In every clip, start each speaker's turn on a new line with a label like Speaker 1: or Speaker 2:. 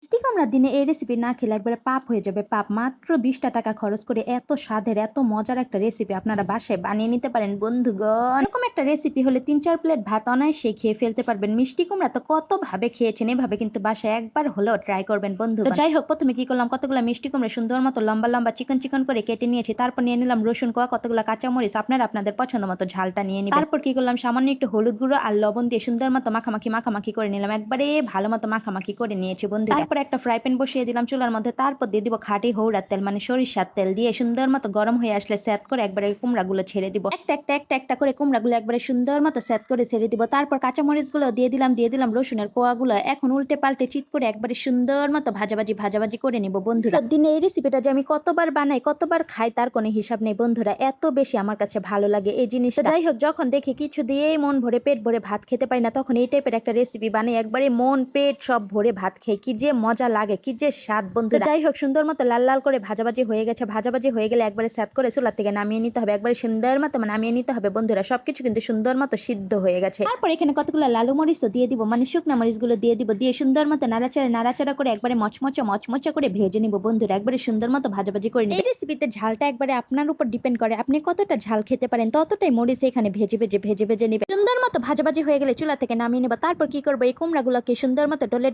Speaker 1: মিষ্টি কুমড়ার দিনে এই রেসিপি না খেলে একবারে পাপ হয়ে যাবে পাপ। মাত্র 20টা টাকা খরচ করে এত স্বাদের এত মজার একটা রেসিপি আপনারা বাসায় বানিয়ে নিতে পারেন বন্ধুগণ। এরকম একটা রেসিপি হলে 3-4 প্লেট ভাত অনায়াসে খেয়ে ফেলতে পারবেন। মিষ্টি কুমড়া তো কত ভাবে খেয়েছেন, এভাবে কিন্তু বাসায় একবার হলেও ট্রাই করবেন বন্ধু। তো যাই হোক, প্রথমে কি করলাম, কতগুলো মিষ্টি কুমড়া সুন্দর মতো লম্বা লম্বা চিকন চিকন করে কেটে নিয়েছি। তারপর নিয়ে নিলাম রসুন কোয়া, কতগুলো কাঁচামরিচ, আপনারা আপনাদের পছন্দ মতো ঝালটা নিয়ে নিবেন। তারপর কি করলাম, সামান্য একটু হলুদ গুঁড়ো আর লবণ দিয়ে সুন্দর মতো মাখামাখি করে নিলাম। একবারে ভালো মতো মাখামাখি করে নিয়েছি বন্ধু। তারপর একটা ফ্রাই প্যান বসিয়ে দিলাম চুলার মধ্যে। তারপর দিয়ে দিব খাঁটি হৌড়ার তেল, মানে সরিষার তেল দিয়ে সুন্দর মতো গরম হয়ে আসলে সেট করে একবারে কুমড়াগুলো ছেড়ে দিব। একটা করে কুমড়াগুলো একবারে সুন্দর মতো সেট করে ছেড়ে দিব। তারপর কাঁচামরিচগুলো দিয়ে দিলাম রসুনের কোয়াগুলো। এখন উল্টে পাল্টে চিত করে একবারে সুন্দর মতো ভাজাভাজি করে নিব বন্ধুরা। দিনে এই রেসিপিটা যে আমি কতবার বানাই কতবার খাই তার কোনো হিসাব নেই বন্ধুরা, এত বেশি আমার কাছে ভালো লাগে এই জিনিসটা। যাই হোক, যখন দেখি কিছু দিয়েই মন ভরে পেট ভরে ভাত খেতে পারি না, তখন এই টাইপের একটা রেসিপি বানাই, একবারে মন পেট সব ভরে ভাত খেয়ে কি যে মজা লাগে, কি যে স্বাদ বন্ধু। যাই হোক, সুন্দর মতো লাল লাল করে ভাজাভাজি হয়ে গেছে। ভাজাভাজি হয়ে গেলে একবারে স্যাত করে চুলা থেকে নামিয়ে নিতে হবে, একবারে সুন্দর মতো নামিয়ে নিতে হবে বন্ধুরা। সবকিছু কিন্তু সুন্দর মতো সিদ্ধ হয়ে গেছে। তারপর এখানে কতগুলো লালু মরিচও দিয়ে দিব, মানে শুকনা মরিচগুলো দিয়ে দিব। দিয়ে সুন্দর মতো নাড়াচাড়া করে একবারে মচমচে করে ভেজে নিব বন্ধুরা, একবারে সুন্দর মতো ভাজাভাজি করে নিব। এই রেসিপিতে ঝালটা একবারে আপনার উপর ডিপেন্ড করে, আপনি কতটা ঝাল খেতে পারেন ততটাই মরিচ এখানে ভেজে নেবে। সুন্দর মতো ভাজাভাজি হয়ে গেলে চুলা থেকে নামিয়ে নেব। তারপর কি করবো, এই কুমড়াগুলোকে সুন্দর মতো ডলে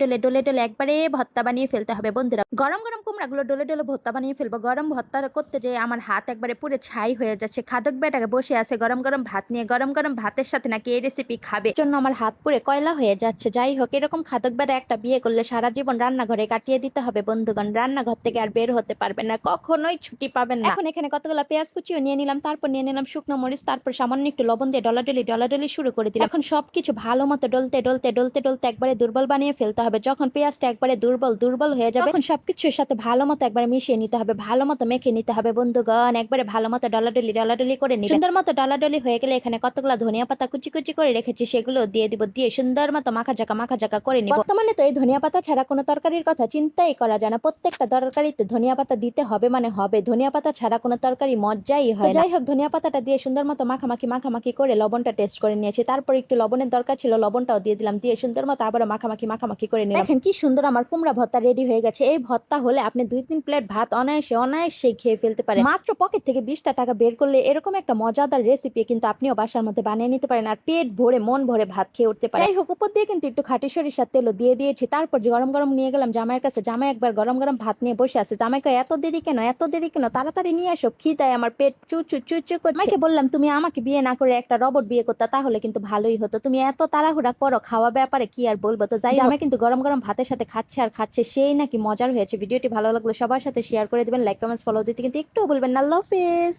Speaker 1: একবারে ভর্তা বানিয়ে ফেলতে হবে বন্ধুরা। গরম গরম কুমড়াগুলো ডলে ভর্তা বানিয়ে ফেলবো। গরম ভর্তা করতে যেয়ে আমার হাত একবারে পুরো ছাই হয়ে যাচ্ছে। খাদক বেটাকে বসে আছে গরম গরম ভাত নিয়ে, গরম গরম ভাতের সাথে নাকি এই রেসিপি খাবে, জন্য আমার হাত পুরে কয়লা হয়ে যাচ্ছে। যাই হোক, এরকম খাদক বেটা একটা বিয়ে করলে সারা জীবন রান্নাঘরে কাটিয়ে দিতে হবে বন্ধুগণ। রান্নাঘর থেকে আর বের হতে পারবে না, কখনোই ছুটি পাবেন না। এখন এখানে কতগুলো পেঁয়াজ কুচিও নিয়ে নিলাম। তারপর নিয়ে নিলাম শুকনো মরিচ, তারপর সামান্য একটু লবণ দিয়ে ডলাডলি শুরু করে দিলাম। এখন সবকিছু ভালো মতো ডলতে একবারে দুর্বল বানিয়ে ফেলতে হবে। যখন পেঁয়াজটা একবারে দুর্বল হয়ে যাবে, তখন সবকিছুর সাথে ভালো মতো একবারে মিশিয়ে নিতে হবে, ভালো মতো মেখে নিতে হবে বন্ধুগণ। একবারে ভালো মতো ডলাডলি করে নিবে। সুন্দর মতো ডলাডলি হয়ে গেলে এখানে কতগুলো ধনিয়া পাতা কুচি করে রেখেছি, সেগুলো দিয়ে দিব। দিয়ে সুন্দর মতো মাখা জাকা করে নিব। বর্তমানে তো এই ধনিয়া পাতা ছাড়া কোনো তরকারির কথা চিন্তাই করা যায় না। প্রত্যেকটা তরকারিতে ধনিয়া পাতা দিতে হবে মানে হবে, ধনিয়া পাতা ছাড়া কোনো তরকারি মজাই হয় না। যাই হোক, ধনিয়া পাতাটা দিয়ে সুন্দর মতো মাখামাখি করে লবণটা টেস্ট করে নিয়েছি। তারপর একটু লবণের দরকার ছিল, লবণটাও দিয়ে দিলাম। দিয়ে সুন্দর মতো আবার মাখামাখি করে নিলাম। দেখেন কি সুন্দর আমার কুমড়া ভর্তা রেডি হয়ে গেছে। এই ভর্তা হলে আপনি 2-3 প্লেট ভাত অনায়াসে খেয়ে ফেলতে পারেন। মাত্র পকেট থেকে 20টা টাকা বের করলে এরকম একটা মজাদার রেসিপি কিন্তু আপনিও বাসার মধ্যে বানিয়ে নিতে পারেন, আর পেট ভরে মন ভরে ভাত খেয়ে উঠতে পারেন। যাই হোক, উপর দিয়ে কিন্তু একটু খাঁটি সরিষার তেলও দিয়ে দিয়েছি। তারপর যে গরম গরম নিয়ে গেলাম জামাইয়ের কাছে। জামাই একবার গরম গরম ভাত নিয়ে বসে আছে। জামাইকে এত দেরি কেন, তাড়াতাড়ি নিয়ে আসো, খিদায় আমার পেট চু করছে। মাইকে বললাম, তুমি আমাকে বিয়ে না করে একটা রবট বিয়ে করতে, তাহলে কিন্তু ভালোই হতো। তুমি এত তাড়াহুড়া করো, খাওয়া ব্যাপারে কি আর বলবো। তো যাই জামাই কিন্তু গরম গরম ভাতের সাথে খাচ্ছে, সেই নাকি মজার হয়েছে। ভিডিওটি ভালো লাগলে সবার সাথে শেয়ার করে দিবেন, লাইক কমেন্টস ফলো দিতে কিন্তু একটু বলবেন না। আল্লাহ হাফেজ।